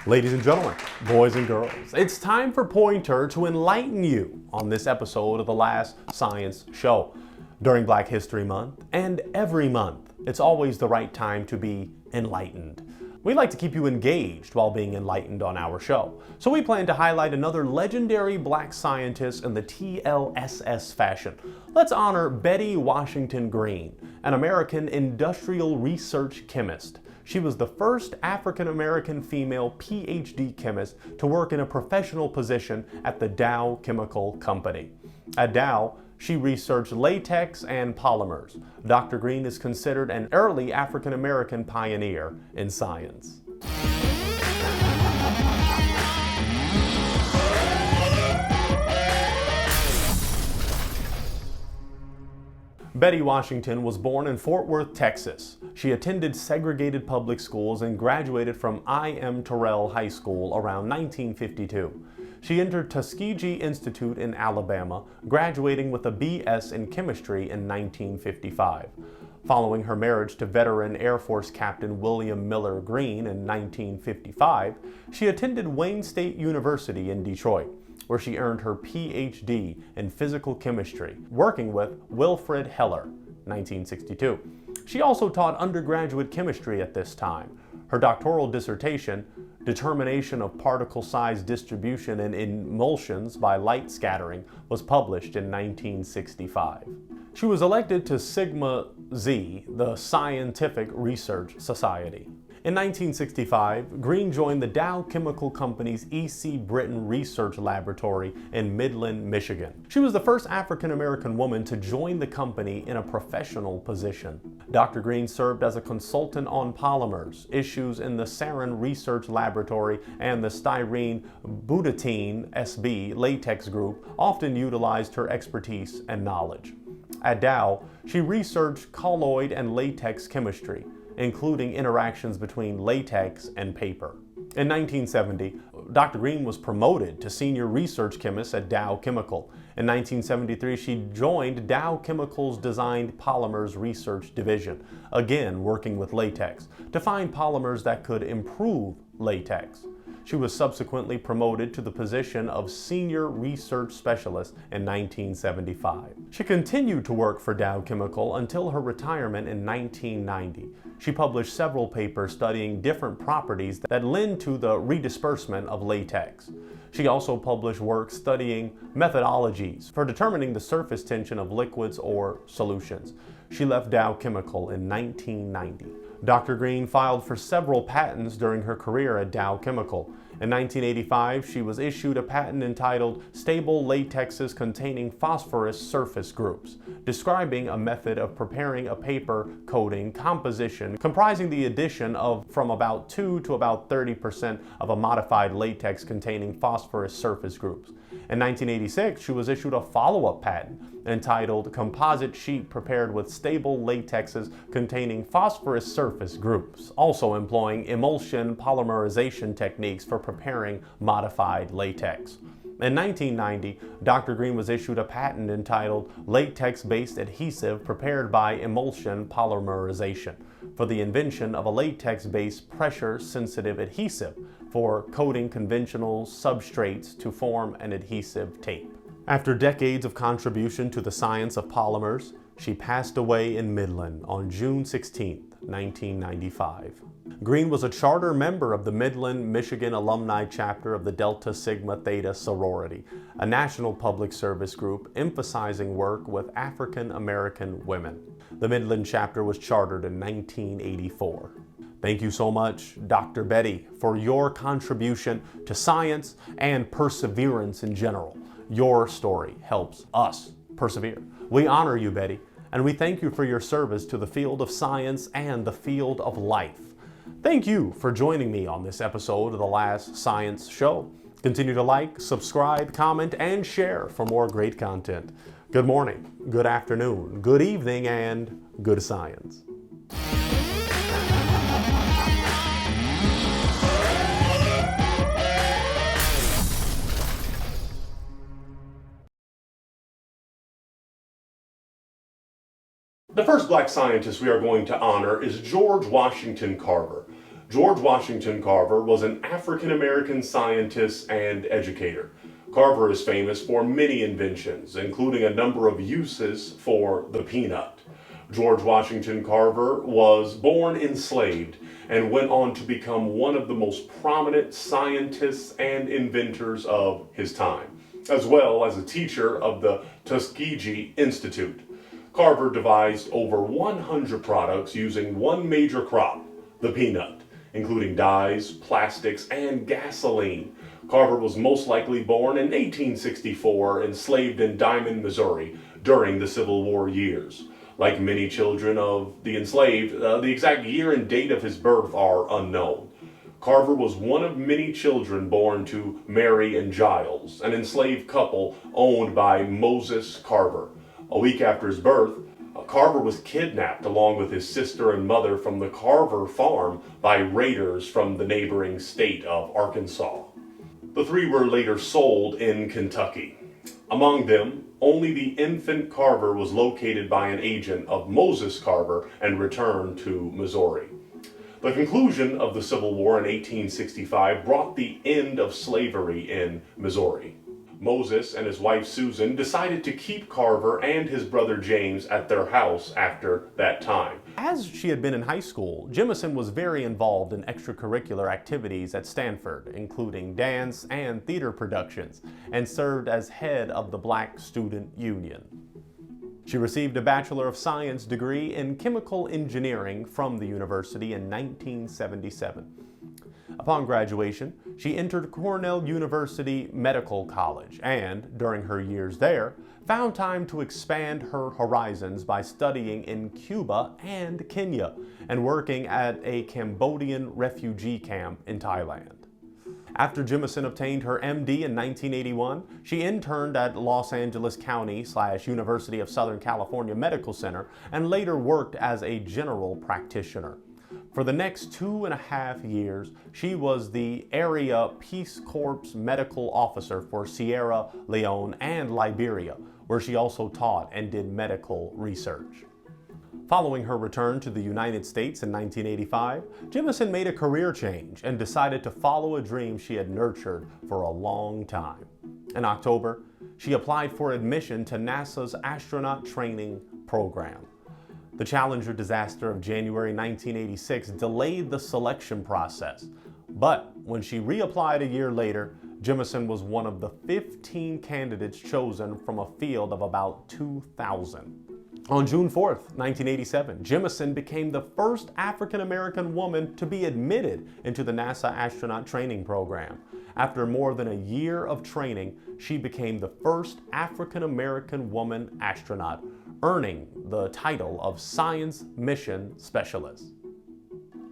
Ladies and gentlemen, boys and girls, it's time for Pointer to enlighten you on this episode of the Last Science Show. During Black History Month, and every month, it's always the right time to be enlightened. We like to keep you engaged while being enlightened on our show, so we plan to highlight another legendary black scientist in the TLSS fashion. Let's honor Bettye Washington Greene, an American industrial research chemist. She was the first African-American female Ph.D. chemist to work in a professional position at the Dow Chemical Company. At Dow, she researched latex and polymers. Dr. Greene is considered an early African-American pioneer in science. Bettye Washington was born in Fort Worth, Texas. She attended segregated public schools and graduated from I.M. Terrell High School around 1952. She entered Tuskegee Institute in Alabama, graduating with a B.S. in chemistry in 1955. Following her marriage to veteran Air Force Captain William Miller Greene in 1955, she attended Wayne State University in Detroit, where she earned her Ph.D. in physical chemistry, working with Wilfred Heller, 1962. She also taught undergraduate chemistry at this time. Her doctoral dissertation, Determination of Particle Size Distribution in Emulsions by Light Scattering, was published in 1965. She was elected to Sigma Xi, the Scientific Research Society. In 1965, Greene joined the Dow Chemical Company's E.C. Britton Research Laboratory in Midland, Michigan. She was the first African-American woman to join the company in a professional position. Dr. Greene served as a consultant on polymers, issues in the Sarin Research Laboratory, and the styrene butadiene SB latex group often utilized her expertise and knowledge. At Dow, she researched colloid and latex chemistry, including interactions between latex and paper. In 1970, Dr. Greene was promoted to senior research chemist at Dow Chemical. In 1973, she joined Dow Chemical's Designed Polymers Research Division, again working with latex, to find polymers that could improve latex. She was subsequently promoted to the position of Senior Research Specialist in 1975. She continued to work for Dow Chemical until her retirement in 1990. She published several papers studying different properties that lend to the redisbursement of latex. She also published work studying methodologies for determining the surface tension of liquids or solutions. She left Dow Chemical in 1990. Dr. Greene filed for several patents during her career at Dow Chemical. In 1985, she was issued a patent entitled Stable Latexes Containing Phosphorus Surface Groups, describing a method of preparing a paper coating composition comprising the addition of from about 2 to about 30% of a modified latex containing phosphorus surface groups. In 1986, she was issued a follow-up patent entitled Composite Sheet Prepared with Stable Latexes Containing Phosphorus Surface Groups, also employing emulsion polymerization techniques for preparing modified latex. In 1990, Dr. Greene was issued a patent entitled Latex-Based Adhesive Prepared by Emulsion Polymerization for the invention of a latex-based pressure-sensitive adhesive for coating conventional substrates to form an adhesive tape. After decades of contribution to the science of polymers, she passed away in Midland on June 16, 1995. Greene was a charter member of the Midland, Michigan alumni chapter of the Delta Sigma Theta sorority, a national public service group emphasizing work with African American women. The Midland chapter was chartered in 1984. Thank you so much, Dr. Bettye, for your contribution to science and perseverance in general. Your story helps us persevere. We honor you, Bettye, and we thank you for your service to the field of science and the field of life. Thank you for joining me on this episode of The Last Science Show. Continue to like, subscribe, comment, and share for more great content. Good morning, good afternoon, good evening, and good science. The first black scientist we are going to honor is George Washington Carver. George Washington Carver was an African-American scientist and educator. Carver is famous for many inventions, including a number of uses for the peanut. George Washington Carver was born enslaved and went on to become one of the most prominent scientists and inventors of his time, as well as a teacher of the Tuskegee Institute. Carver devised over 100 products using one major crop, the peanut, including dyes, plastics, and gasoline. Carver was most likely born in 1864, enslaved in Diamond, Missouri, during the Civil War years. Like many children of the enslaved, the exact year and date of his birth are unknown. Carver was one of many children born to Mary and Giles, an enslaved couple owned by Moses Carver. A week after his birth, Carver was kidnapped along with his sister and mother from the Carver farm by raiders from the neighboring state of Arkansas. The three were later sold in Kentucky. Among them, only the infant Carver was located by an agent of Moses Carver and returned to Missouri. The conclusion of the Civil War in 1865 brought the end of slavery in Missouri. Moses and his wife Susan decided to keep Carver and his brother James at their house after that time. As she had been in high school, Jemison was very involved in extracurricular activities at Stanford, including dance and theater productions, and served as head of the Black Student Union. She received a Bachelor of Science degree in Chemical Engineering from the university in 1977. Upon graduation, she entered Cornell University Medical College and, during her years there, found time to expand her horizons by studying in Cuba and Kenya and working at a Cambodian refugee camp in Thailand. After Jemison obtained her MD in 1981, she interned at Los Angeles County/University of Southern California Medical Center and later worked as a general practitioner. For the next 2.5 years, she was the Area Peace Corps Medical Officer for Sierra Leone and Liberia, where she also taught and did medical research. Following her return to the United States in 1985, Jemison made a career change and decided to follow a dream she had nurtured for a long time. In October, she applied for admission to NASA's astronaut training program. The Challenger disaster of January 1986 delayed the selection process, but when she reapplied a year later, Jemison was one of the 15 candidates chosen from a field of about 2,000. On June 4, 1987, Jemison became the first African-American woman to be admitted into the NASA astronaut training program. After more than a year of training, she became the first African-American woman astronaut, earning the title of Science Mission Specialist.